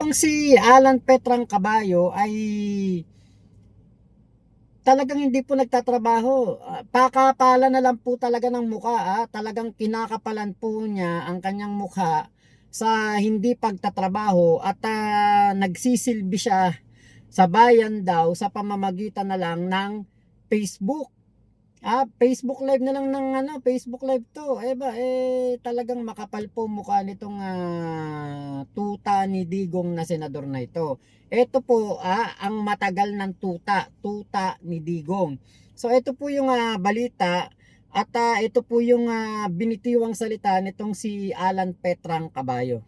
pong si Alan Petrang Caballo ay talagang hindi po nagtatrabaho. Pakapala na lang po talaga ng mukha. Talagang kinakapalan po niya ang kanyang mukha sa hindi pagtatrabaho at nagsisilbi siya sa bayan daw sa pamamagitan na lang ng Facebook. Facebook Live na lang ng Facebook Live to. Talagang makapal po mukha nitong tuta ni Digong na senador na ito. Ito po ang matagal ng tuta ni Digong. So ito po yung balita at ito po yung binitiwang salita nitong si Alan Petrang Caballo.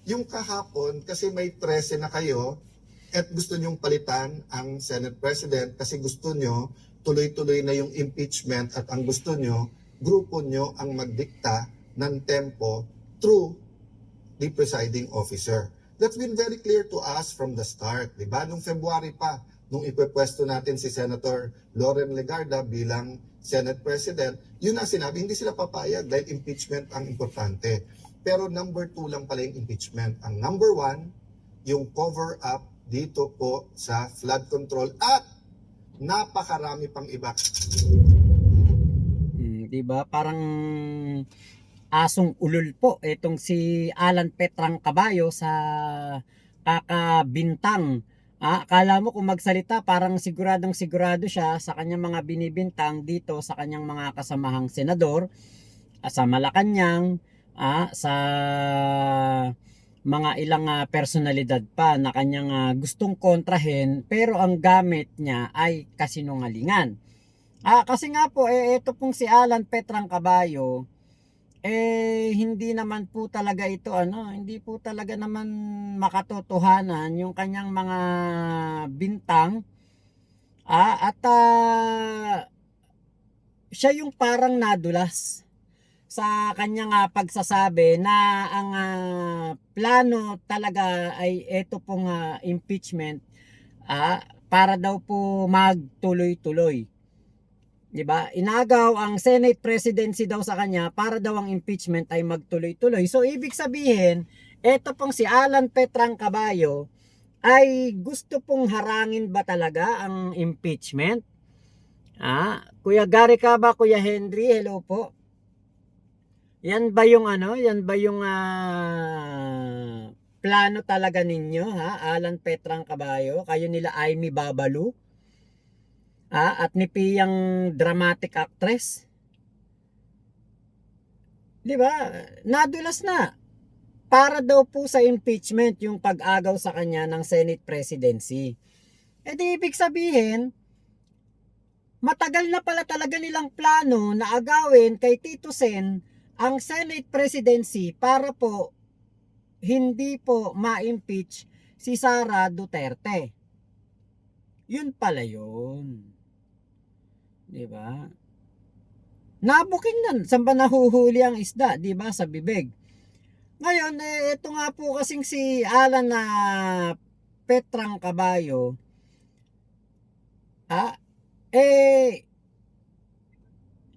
Yung kahapon, kasi may 13 na kayo at gusto nyong palitan ang Senate President kasi gusto nyo tuloy-tuloy na yung impeachment at ang gusto nyo, grupo nyo ang magdikta ng tempo through the presiding officer. That's been very clear to us from the start, di ba? Nung February pa, nung ipepwesto natin si Senator Loren Legarda bilang Senate President, yun ang sinabi, hindi sila papayag dahil impeachment ang importante. Pero number 2 lang pala yung impeachment. Ang number 1, yung cover up dito po sa flood control at napakarami pang iba. Diba? Parang asong ulol po itong si Alan Petrang Caballo sa kakabintang. Akala mo kung magsalita parang siguradong sigurado siya sa kanyang mga binibintang dito sa kanyang mga kasamahang senador, sa Malacanang, sa mga ilang personalidad pa na kanyang gustong kontrahin, pero ang gamit niya ay kasinungalingan. Kasi nga po ito pong si Alan Petrang Caballo hindi naman po talaga ito hindi po talaga naman makatotohanan yung kanyang mga bintang. Siya yung parang nadulas sa kanyang pagsasabi na ang plano talaga ay ito pong impeachment para daw po magtuloy-tuloy. 'Di ba? Inagaw ang Senate presidency daw sa kanya para daw ang impeachment ay magtuloy-tuloy. So ibig sabihin, ito pong si Alan Petrang Caballo ay gusto pong harangin ba talaga ang impeachment? Kuya Gary ka ba, Kuya Henry? Hello po. Yan ba yung yan ba yung plano talaga ninyo, Alan Petrang Caballo? Kayo nila Amy Babalu? At ni Piyang dramatic actress? 'Di ba? Nadulas na. Para daw po sa impeachment yung pag-agaw sa kanya ng Senate presidency. Di ibig sabihin, matagal na pala talaga nilang plano na agawin kay Tito Sen ang Senate presidency para po hindi po ma-impeach si Sara Duterte. Yun pala yun. 'Di ba? Nabuking na, saan ba nahuhuli ang isda, 'di ba, sa bibig. Ngayon, ito nga po kasing si Alan na Petrang Caballo,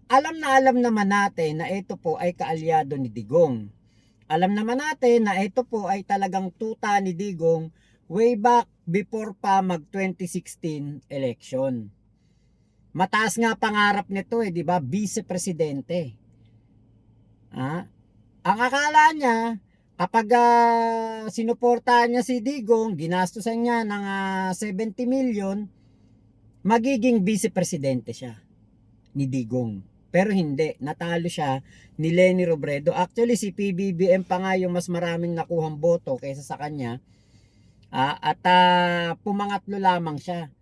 alam naman natin na ito po ay kaalyado ni Digong. Alam naman natin na ito po ay talagang tuta ni Digong way back before pa mag 2016 election. Mataas nga pangarap nito di ba? Vice Presidente. Ang akala niya, kapag sinuportahan niya si Digong, ginastusan niya ng 70 million, magiging Vice Presidente siya ni Digong. Pero hindi, natalo siya ni Leni Robredo. Actually, si PBBM pa nga yung mas maraming nakuhang boto kaysa sa kanya. Pumangatlo lamang siya.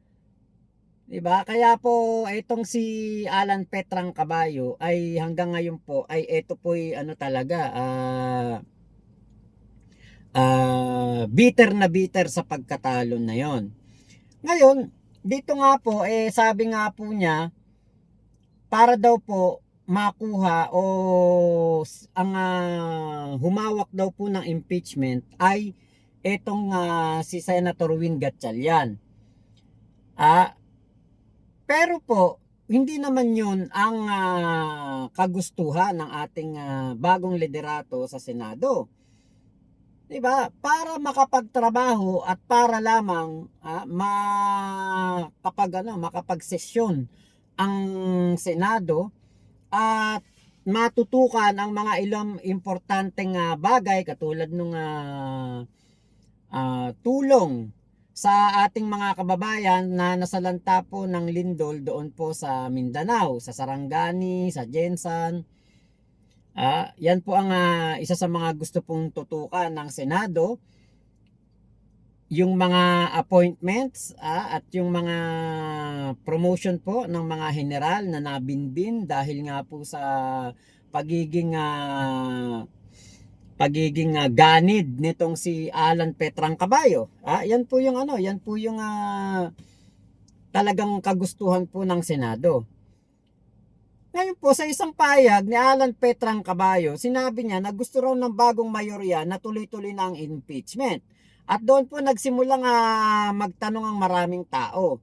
Diba? Kaya po itong si Alan Petrang Caballo ay hanggang ngayon po ay ito po ay talaga bitter sa pagkatalo na yon. Ngayon, dito nga po sabi nga po niya para daw po makuha o ang humawak daw po ng impeachment ay itong si Senator Win Gatchalian. Pero po hindi naman yun ang kagustuhan ng ating bagong liderato sa Senado. 'Di ba? Para makapagtrabaho at para lamang makapagsesyon ang Senado at matutukan ang mga ilang importanteng bagay katulad nung tulong sa ating mga kababayan na nasalanta po ng lindol doon po sa Mindanao, sa Sarangani, sa Jensan. Yan po ang isa sa mga gusto pong tutukan ng Senado, yung mga appointments at yung mga promotion po ng mga general na nabinbin dahil nga po sa pagiging ganid nitong si Alan Petrang Caballo. Yan po yung talagang kagustuhan po ng Senado. Ngayon po, sa isang payag ni Alan Petrang Caballo, sinabi niya na gusto raw ng bagong mayorya na tuloy-tuloy na ang impeachment. At doon po nagsimulang magtanong ang maraming tao.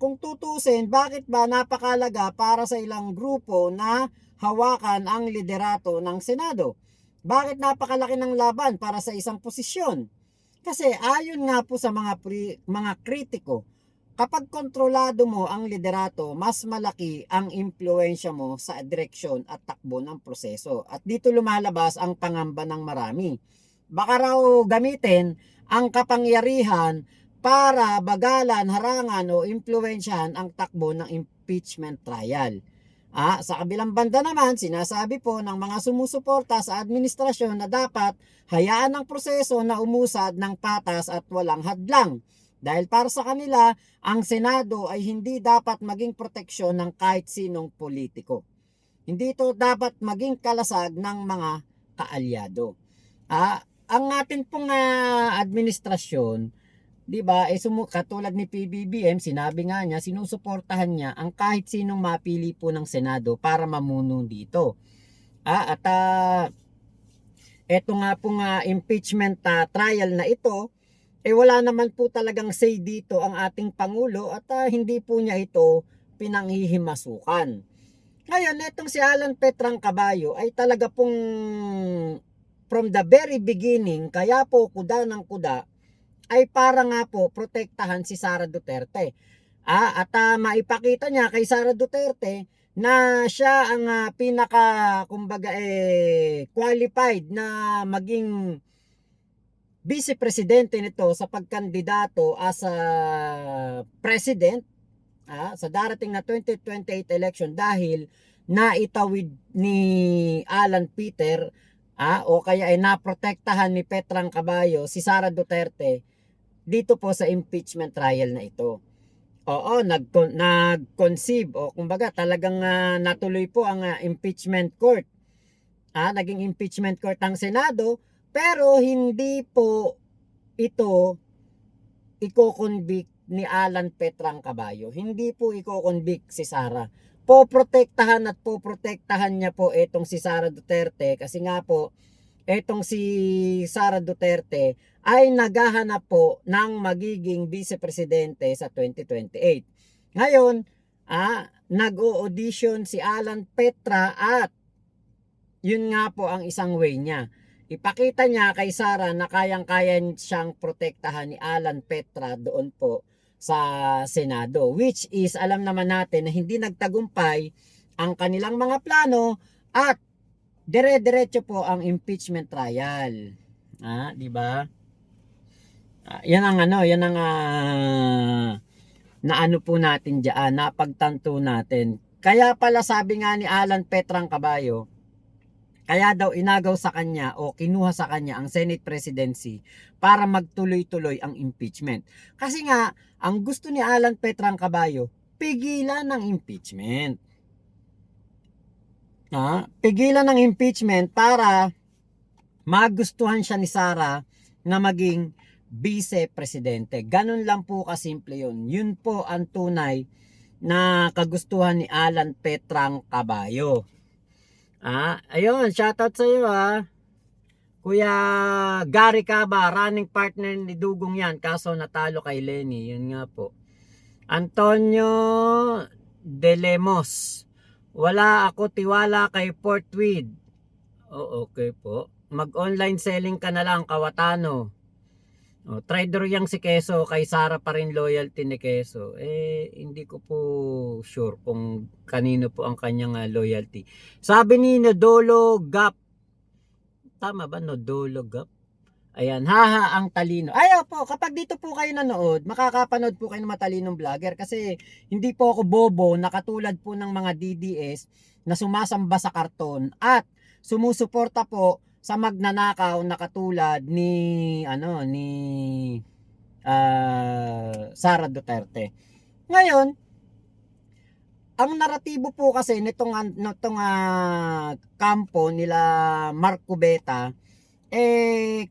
Kung tutusin, bakit ba napakalaga para sa ilang grupo na hawakan ang liderato ng Senado? Bakit napakalaki ng laban para sa isang posisyon? Kasi ayon nga po sa mga kritiko, kapag kontrolado mo ang liderato, mas malaki ang impluensya mo sa direksyon at takbo ng proseso. At dito lumalabas ang pangamba ng marami. Baka raw gamitin ang kapangyarihan para bagalan, harangan o impluensyahan ang takbo ng impeachment trial. Sa kabilang banda naman, sinasabi po ng mga sumusuporta sa administrasyon na dapat hayaan ang proseso na umusad ng patas at walang hadlang. Dahil para sa kanila, ang Senado ay hindi dapat maging proteksyon ng kahit sinong politiko. Hindi ito dapat maging kalasag ng mga kaalyado. Ang atin pong administrasyon, 'di ba, katulad ni PBBM, sinabi nga niya, sinusuportahan niya ang kahit sinong mapili po ng Senado para mamuno dito. Eto nga pong impeachment trial na ito, wala naman po talagang say dito ang ating Pangulo at hindi po niya ito pinanghihimasukan. Ngayon, etong si Alan Petrang Caballo ay talaga pong from the very beginning, kaya po kuda ng kuda, ay para nga po protektahan si Sara Duterte. At maipakita niya kay Sara Duterte na siya ang qualified na maging vice presidente nito sa pagkandidato as a president sa darating na 2028 election dahil naitawid ni Alan Peter o kaya ay naprotektahan ni Petrang Caballo si Sara Duterte dito po sa impeachment trial na ito. Nag-conceive o kumbaga talagang natuloy po ang impeachment court. Naging impeachment court ang Senado, pero hindi po ito iko-convict ni Alan Petrang Caballo. Hindi po iko-convict si Sara. Poprotektahan niya po itong si Sara Duterte kasi nga po itong si Sara Duterte ay naghahanap po ng magiging vice-presidente sa 2028. Ngayon, nag-o-audition si Alan Petra at yun nga po ang isang way niya. Ipakita niya kay Sara na kayang-kaya siyang protektahan ni Alan Petra doon po sa Senado. Which is, alam naman natin na hindi nagtagumpay ang kanilang mga plano at dire-diretso po ang impeachment trial. Di ba? Yan ang naano po natin diyan, napagtanto natin. Kaya pala sabi nga ni Alan Petrang Caballo, kaya daw inagaw sa kanya o kinuha sa kanya ang Senate presidency para magtuloy-tuloy ang impeachment. Kasi nga, ang gusto ni Alan Petrang Caballo, pigilan ng impeachment. Pigilan ng impeachment para magustuhan siya ni Sara na maging vice-presidente. Ganun lang po kasimple yun. Yun po ang tunay na kagustuhan ni Alan Petrang Caballo. Ayun, shoutout sa iyo Kuya Gary Caba, running partner ni Dugong yan, kaso natalo kay Lenny, yun nga po. Antonio De Lemos, wala ako tiwala kay Portweed. Okay po. mag-online selling ka na lang, Kawatano. Oh, trader yang si Keso, kay Sara pa rin loyalty ni Keso. Hindi ko po sure kung kanino po ang kanyang loyalty. Sabi ni Nodolo Gap, tama ba Nodolo Gap? Ayan, haha ang talino. Ayaw po, kapag dito po kayo nanood, makakapanood po kayo ng matalinong vlogger kasi hindi po ako bobo na katulad po ng mga DDS na sumasamba sa karton at sumusuporta po sa magnanakaw na katulad ni Sara Duterte. Ngayon, ang naratibo po kasi nitong kampo nila Mark Cubeta,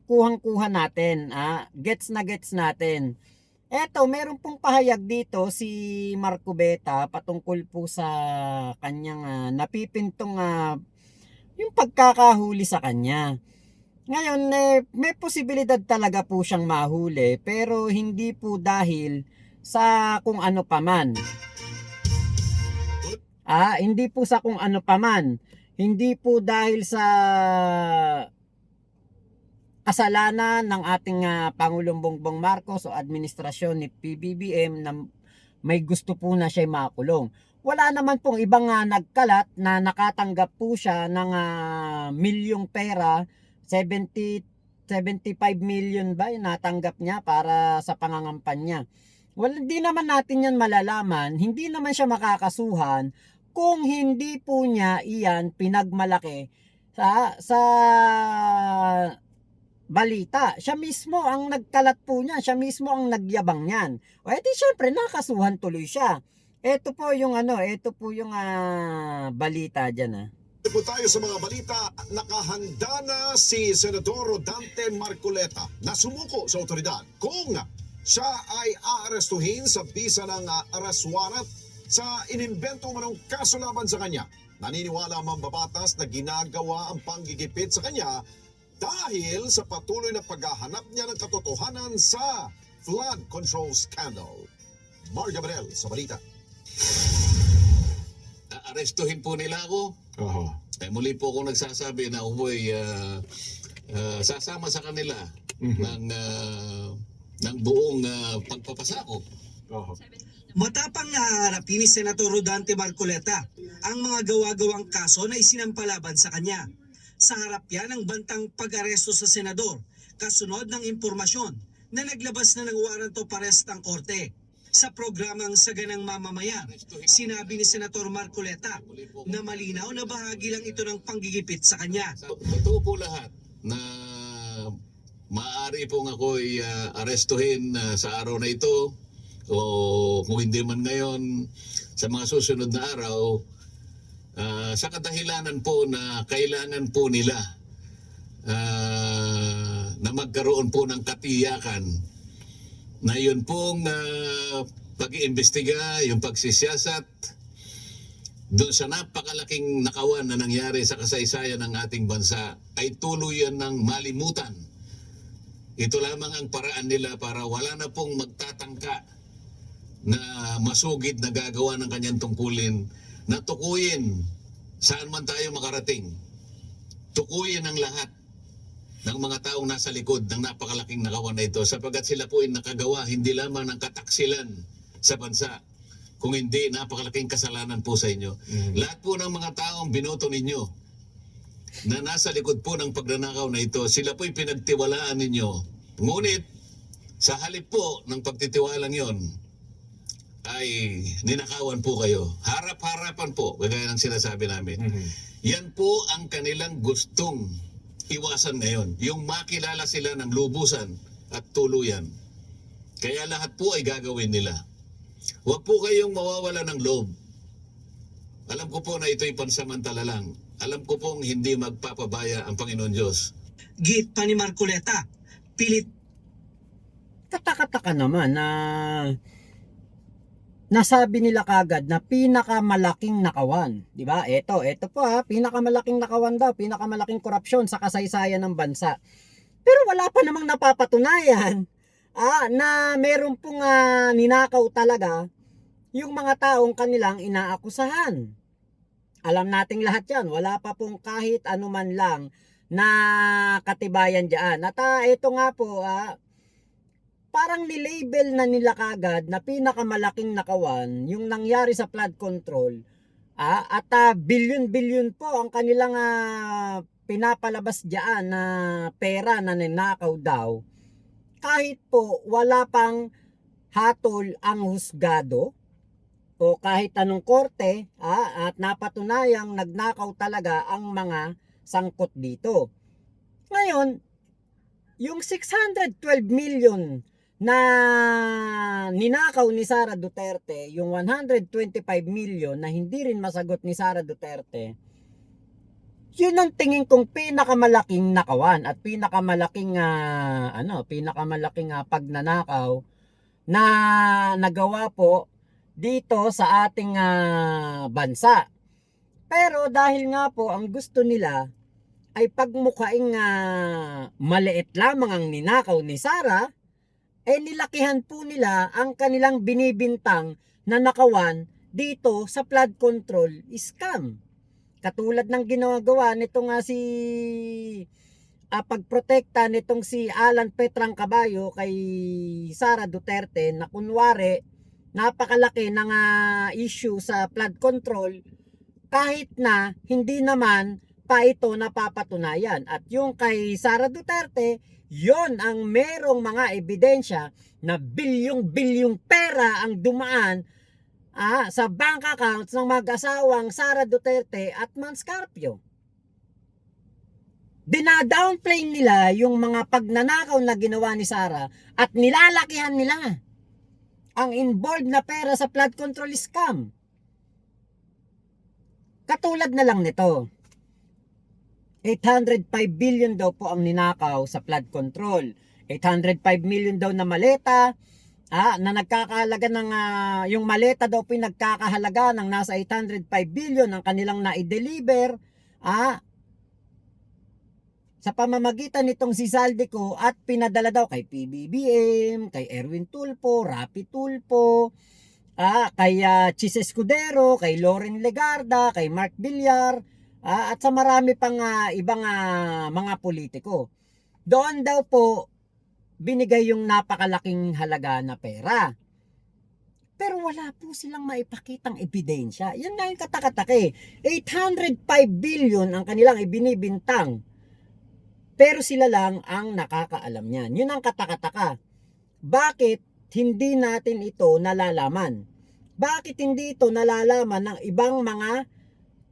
kuhang-kuha natin, gets natin. Eto, meron pong pahayag dito si Mark Cubeta patungkol po sa kanyang napipintong yung pagkakahuli sa kanya. Ngayon, may posibilidad talaga po siyang mahuli pero hindi po dahil sa kung ano paman. Hindi po sa kung ano paman. Hindi po dahil sa kasalanan ng ating Pangulong Bongbong Marcos o administrasyon ni PBBM na may gusto po na siya makulong. Wala naman pong ibang nagkalat na nakatanggap po siya ng milyong pera, 75 million ba yung natanggap niya para sa pangangampanya. Well, hindi naman natin yan malalaman, hindi naman siya makakasuhan kung hindi po niya iyan pinagmalaki sa balita. Siya mismo ang nagkalat po niya, siya mismo ang nagyabang niyan. O edi syempre nakasuhan tuloy siya. Ito po yung balita diyan. Po tayo sa mga balita, nakahanda na si Senador Dante Marcoleta na sumuko sa otoridad kung siya ay aarestuhin sa bisa ng arrest warrant sa inimbento manong kaso laban sa kanya. Naniniwala ang mambabatas na ginagawa ang panggigipit sa kanya dahil sa patuloy na paghahanap niya ng katotohanan sa flood control scandal. Mar Gabriel sa balita. Arestuhin po nila ako. Muli po akong nagsasabi na umuwi sasama sa kanila ng buong pagpapasako. Matapang na haharapin ni Senator Rodante Marcoleta ang mga gawa-gawang kaso na isinampalaban sa kanya. Sa harap yan ang bantang pag-aresto sa senador, kasunod ng impormasyon na naglabas na ng warrant of arrest ng korte. Sa programang Saganang Mamamayan, sinabi ni Senator Marcoleta na malinaw na bahagi lang ito ng panggigipit sa kanya. Totoo po lahat na maaari pong ako'y arestuhin sa araw na ito o kung hindi man ngayon sa mga susunod na araw sa kadahilanan po na kailangan po nila na magkaroon po ng katiyakan na yun pong pag-iimbestiga, yung pagsisiyasat doon sa napakalaking nakawan na nangyari sa kasaysayan ng ating bansa ay tuluyan ng malimutan. Ito lamang ang paraan nila para wala na pong magtatangka na masugid na gagawa ng kanyang tungkulin na tukuyin saan man tayo makarating. Tukuyin ang lahat ng mga taong nasa likod ng napakalaking nakawan na ito sapagkat sila po ay nakagawa hindi lamang ng kataksilan sa bansa, kung hindi napakalaking kasalanan po sa inyo. Lahat po ng mga taong binoto ninyo na nasa likod po ng pagnanakaw na ito, sila po ay pinagtiwalaan ninyo. Ngunit sa halip po ng pagtitiwalang yon ay ninakawan po kayo. Harap-harapan po, kagaya ng sinasabi namin. Yan po ang kanilang gustong iwasan ngayon. Yung makilala sila ng lubusan at tuluyan. Kaya lahat po ay gagawin nila. Huwag po kayong mawawala ng loob. Alam ko po na ito'y pansamantala lang. Alam ko pong hindi magpapabaya ang Panginoon Diyos. Git pa ni Marcoleta, pilit. Kataka-taka naman na nasabi nila kagad na pinakamalaking nakawan, 'di ba? Ito po pinakamalaking nakawan daw, pinakamalaking korupsyon sa kasaysayan ng bansa. Pero wala pa namang napapatunayan na meron pong ninakaw talaga yung mga taong kanilang inaakusahan. Alam nating lahat 'yan, wala pa pong kahit anuman lang na katibayan diyan. At ito nga po, parang nilabel na nila kagad na pinakamalaking nakawan yung nangyari sa flood control. At bilyon-bilyon po ang kanilang pinapalabas diyan na pera na ninakaw daw. Kahit po wala pang hatol ang husgado o kahit anong korte, at napatunayang nagnakaw talaga ang mga sangkot dito. Ngayon, yung 612 million na ninakaw ni Sara Duterte, yung 125 million na hindi rin masagot ni Sara Duterte, yun ang tingin kong pinakamalaking nakawan at pinakamalaking pagnanakaw na nagawa po dito sa ating bansa. Pero dahil nga po ang gusto nila ay pagmukhaing maliit lamang ang ninakaw ni Sara, nilakihan po nila ang kanilang binibintang na nakawan dito sa flood control scam. Katulad ng ginagawa nitong pagprotekta nitong si Alan Petrang Caballo kay Sara Duterte na kunwari napakalaki ng issue sa flood control kahit na hindi naman pa ito napapatunayan. At yung kay Sara Duterte, yon ang merong mga ebidensya na bilyong-bilyong pera ang dumaan sa bank accounts ng mag-asawang Sara Duterte at Manscarpio. Dinadownplay nila yung mga pagnanakaw na ginawa ni Sara at nilalakihan nila ang involved na pera sa flood control scam. Katulad na lang nito. 805 billion daw po ang ninakaw sa flood control. 805 million daw na maleta, na nagkakahalaga ng yung maleta daw pinagkakahalaga ng nasa 805 billion ang kanilang na-deliver sa pamamagitan nitong si Zaldico at pinadala daw kay PBBM, kay Erwin Tulfo, Rapi Tulfo, kay Chis Escudero, kay Loren Legarda, kay Mark Villar, at sa marami pang ibang mga politiko. Doon daw po binigay yung napakalaking halaga na pera. Pero wala po silang maipakitang ebidensya. Yan nga yung katakatake. 805 billion ang kanilang ibinibintang. Pero sila lang ang nakakaalam niyan. Yun ang katakataka. Bakit hindi natin ito nalalaman? Bakit hindi ito nalalaman ng ibang mga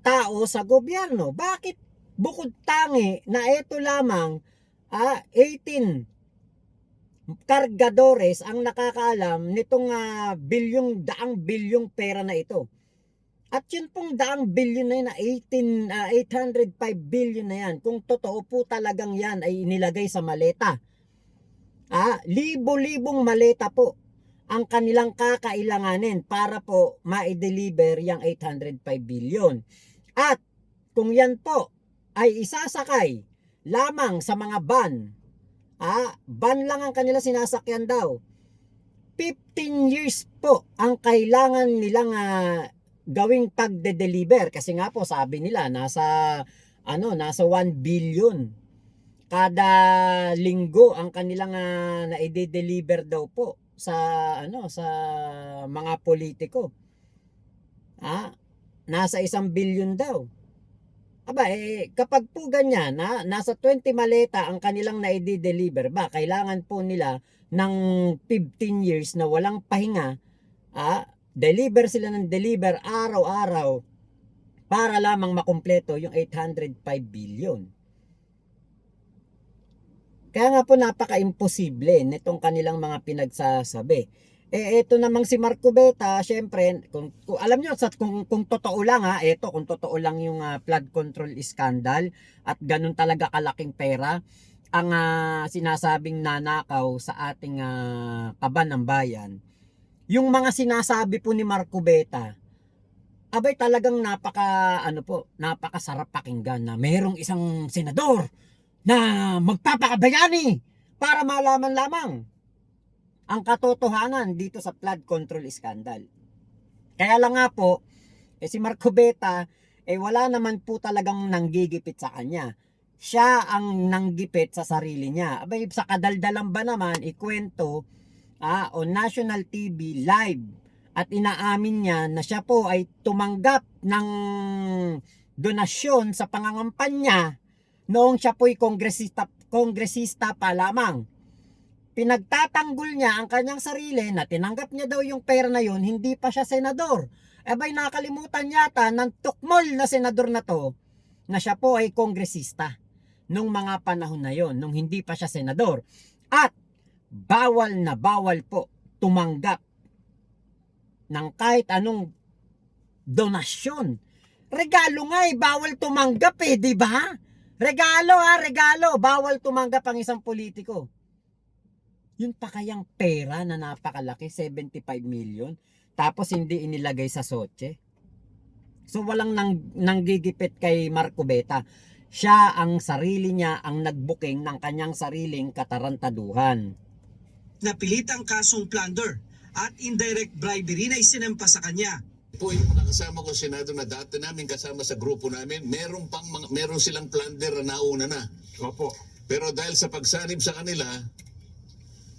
tao sa gobyerno? Bakit bukod tangi na ito lamang 18 kargadores ang nakakaalam nitong daang bilyong pera na ito? At yun pong daang bilyon na yun na 805 billion na yan, kung totoo po talagang yan ay inilagay sa maleta, libo-libong maleta po ang kanilang kakailanganin para po ma-deliver yung 805 billion. At kung yan po ay isasakay lamang sa mga van, van lang ang kanila sinasakyan daw, 15 years po ang kailangan nilang gawing pagde-deliver. Kasi nga po sabi nila nasa 1 billion kada linggo ang kanilang na-i-deliver daw po sa sa mga politiko. Nasa 1 billion daw. Kapag po ganyan, nasa 20 maleta ang kanilang na-i-deliver, kailangan po nila ng 15 years na walang pahinga, deliver sila ng deliver araw-araw para lamang makumpleto yung 805 billion. Kaya nga po napaka-imposible nitong kanilang mga pinagsasabi. Ito namang si Marco Beta, syempre, kung alam nyo, kung totoo lang kung totoo lang yung flood control scandal at ganun talaga kalaking pera ang sinasabing nanakaw sa ating kaban ng bayan, yung mga sinasabi po ni Marco Beta, talagang napakasarap pakinggan na mayroong isang senador na magpapakabayani para malaman lamang ang katotohanan dito sa flood control scandal. Kaya lang nga po, si Marco Beta, wala naman po talagang nanggigipit sa kanya. siya ang nanggipit sa sarili niya. Abay, sa kadaldalan ba naman, ikwento on national TV live at inaamin niya na siya po ay tumanggap ng donasyon sa pangangampanya noong siya po'y kongresista pa lamang. Pinagtatanggol niya ang kanyang sarili na tinanggap niya daw yung pera na yun, hindi pa siya senador. Abay, nakalimutan yata ng tukmol na senador na to na siya po ay kongresista nung mga panahon na yon, nung hindi pa siya senador. At bawal na bawal po tumanggap ng kahit anong donasyon. Regalo nga bawal tumanggap di ba? Regalo, bawal tumanggap ang isang politiko. Yun pa kayang pera na napakalaki, 75 million, tapos hindi inilagay sa sotse. So walang nanggigipit kay Marco Beta. Siya ang sarili niya ang nagbuking ng kanyang sariling katarantaduhan. Napilit ang kasong plunder at indirect bribery na isinampa sa kanya. Po yung mga kasama ko sa Senado na dati namin kasama sa grupo namin, meron silang plunder na nauna na. Opo. Pero dahil sa pagsanib sa kanila,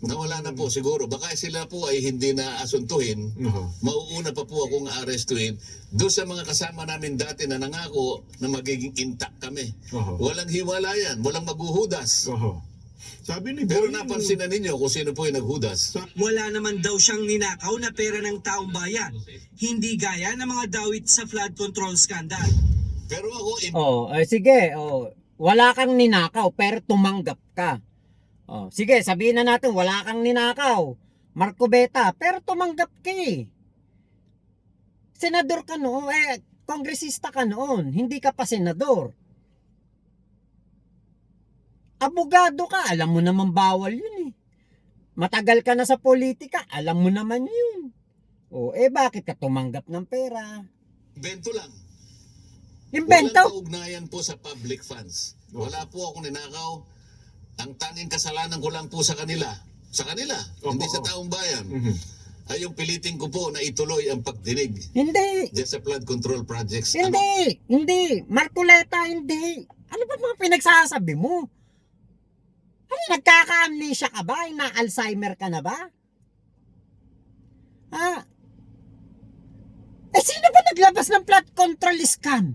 nawala na po siguro. Baka sila po ay hindi na asuntuhin. Mauuna pa po akong arestuhin. Doon sa mga kasama namin dati na nangako na magiging intact kami. Walang hiwalayan, walang maghuhudas. Sabi ni Pero Boying, napansin na ninyo kung sino po yung naghudas. Wala naman daw siyang ninakaw na pera ng taong bayan. Hindi gaya ng mga dawit sa flood control scandal. Pero ako, Sige, wala kang ninakaw pero tumanggap ka. Sige, sabihin na natin wala kang ninakaw, Marco Beta, pero tumanggap ka Senador ka noon, kongresista ka noon, hindi ka pa senador. Abogado ka, alam mo naman bawal yun Matagal ka na sa politika, alam mo naman yun. Bakit ka tumanggap ng pera? Invento lang. Invento? Walang kaugnayan po sa public funds. Wala po akong ninakaw. Ang tanging kasalanan ko lang po sa kanila. Sa kanila, hindi sa taong bayan. Ay yung pilitin ko po na ituloy ang pagdinig. Hindi. Diyan sa flood control projects. Hindi. Marcoleta, hindi. Ano ba mga pinagsasabi mo? Ano, nagkaka-amnesia ka ba? Na-Alzheimer ka na ba? Sino ba naglabas ng flood control scam?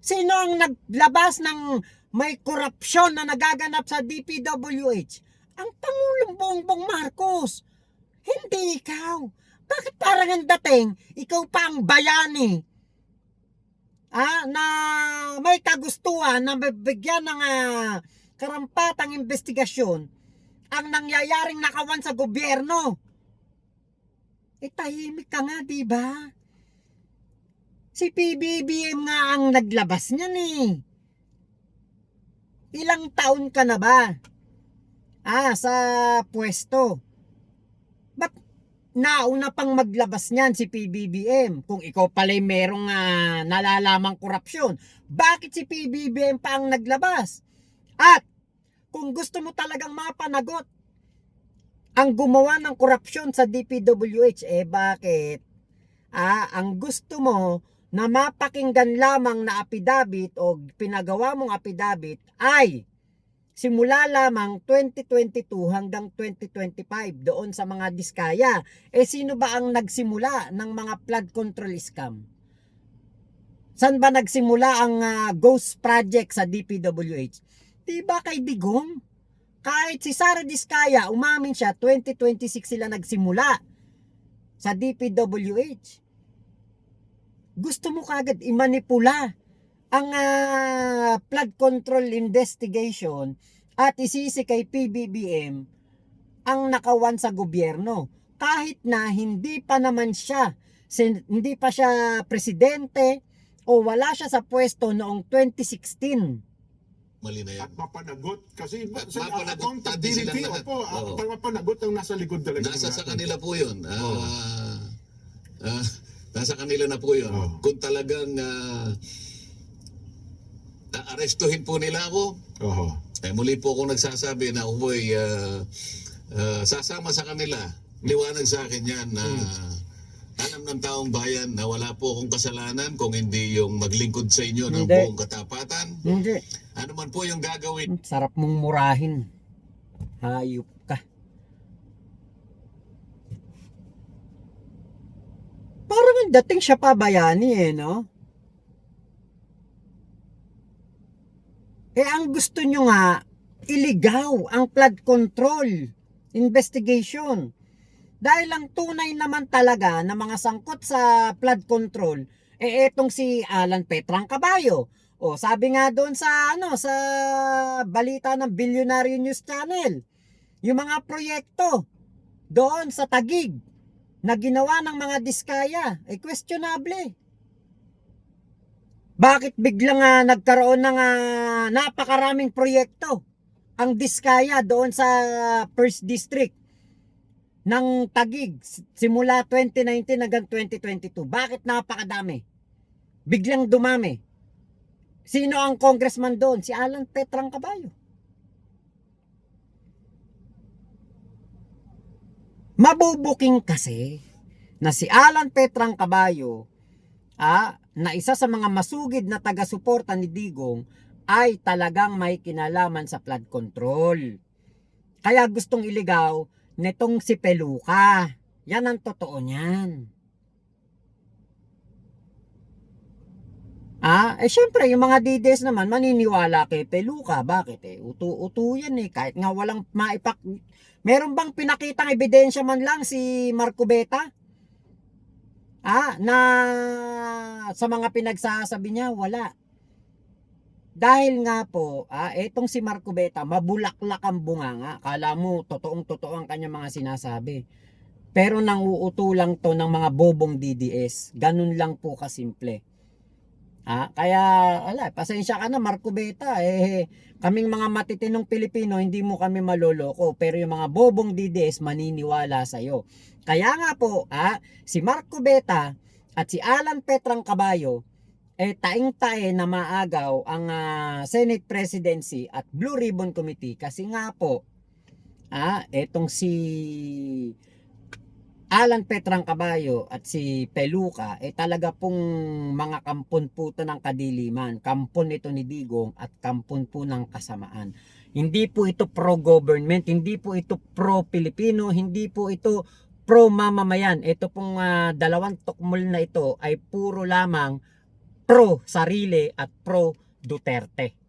Sino ang naglabas ng may korupsyon na nagaganap sa DPWH? Ang Pangulong Bongbong Marcos. Hindi ikaw. Bakit parang ang dating, ikaw pa ang bayani? Na may kagustuhan na bibigyan ng karampatang investigasyon ang nangyayaring nakawan sa gobyerno. Tahimik ka nga, di ba? Si PBBM nga ang naglabas niyan Ilang taon ka na ba? Sa pwesto. Ba't nauna pang maglabas niyan si PBBM? Kung ikaw pala'y merong nalalamang korupsyon, bakit si PBBM pa ang naglabas? At kung gusto mo talagang mapanagot ang gumawa ng korupsyon sa DPWH, bakit? Ang gusto mo na mapakinggan lamang na apidabit o pinagawa mong apidabit ay simula lamang 2022 hanggang 2025 doon sa mga diskaya. Sino ba ang nagsimula ng mga flood control scam? Saan ba nagsimula ang ghost project sa DPWH? Diba kay Digong? Kahit si Sara Diskaya, umamin siya, 2026 sila nagsimula sa DPWH. Gusto mo kagad imanipula ang flood control investigation at isisi kay PBBM ang nakawan sa gobyerno. Kahit na hindi pa naman siya, hindi pa siya presidente o wala siya sa pwesto noong 2016. Mali na yan. At mapanagot kasi At sa mapanagot, accountability, pati silang lahat. mapanagot ang nasa likod talaga. Nasa sa kanila po yun. Nasa kanila na po yun. Kung talagang arestuhin po nila ako, muli po akong nagsasabi na ako po'y sasama sa kanila. Liwanag sa akin yan na alam ng taong bayan na wala po akong kasalanan kung hindi yung maglingkod sa inyo ng Hindi. buong katapatan. Hindi. Ano man po yung gagawin Sarap mong murahin. Hayop ka. Parang ang dating siya pa bayani no? Ang gusto nyo nga, iligaw ang flood control investigation. Dahil ang tunay naman talaga na mga sangkot sa flood control, etong si Alan Petrang Caballo. O sabi nga doon sa sa balita ng Billionaire News Channel, yung mga proyekto doon sa Taguig na ginawa ng mga Diskaya, questionable. Bakit biglang nagkaroon ng napakaraming proyekto ang Diskaya doon sa First District ng Taguig simula 2019 hanggang 2022? Bakit napakadami? Biglang dumami. Sino ang congressman doon? Si Alan Petrang Caballo. Mabubuking kasi na si Alan Petrang Caballo na isa sa mga masugid na taga-suporta ni Digong ay talagang may kinalaman sa flood control. Kaya gustong iligaw nitong si Peluca. Yan ang totoo niyan. Syempre, yung mga DDS naman maniniwala kay Peluca. Bakit? Utu-utu yan kahit nga walang meron bang pinakitang ebidensya man lang si Marcubeta? Na sa mga pinagsasabi niya, wala. Dahil nga po, etong si Marcubeta, mabulaklak ang bunganga. Kala mo, totoong-totoo ang kanyang mga sinasabi. Pero nanguuto lang to ng mga bobong DDS. Ganun lang po kasimple. Kaya, pasensya ka na Marcubeta. Kaming mga matitinong Pilipino, hindi mo kami maloloko. Pero yung mga bobong DDS, maniniwala sa'yo. Kaya nga po, si Marcubeta at si Alan Petrang Caballo, taing-tae na maagaw ang Senate Presidency at Blue Ribbon Committee. Kasi nga po, etong si Alan Petrang Caballo at si Peluca talaga pong mga kampon po ito ng kadiliman. Kampon ito ni Digong at kampon po ng kasamaan. Hindi po ito pro-government, hindi po ito pro-Pilipino, hindi po ito pro-mamamayan. Ito pong dalawang tukmol na ito ay puro lamang pro-sarili at pro-Duterte.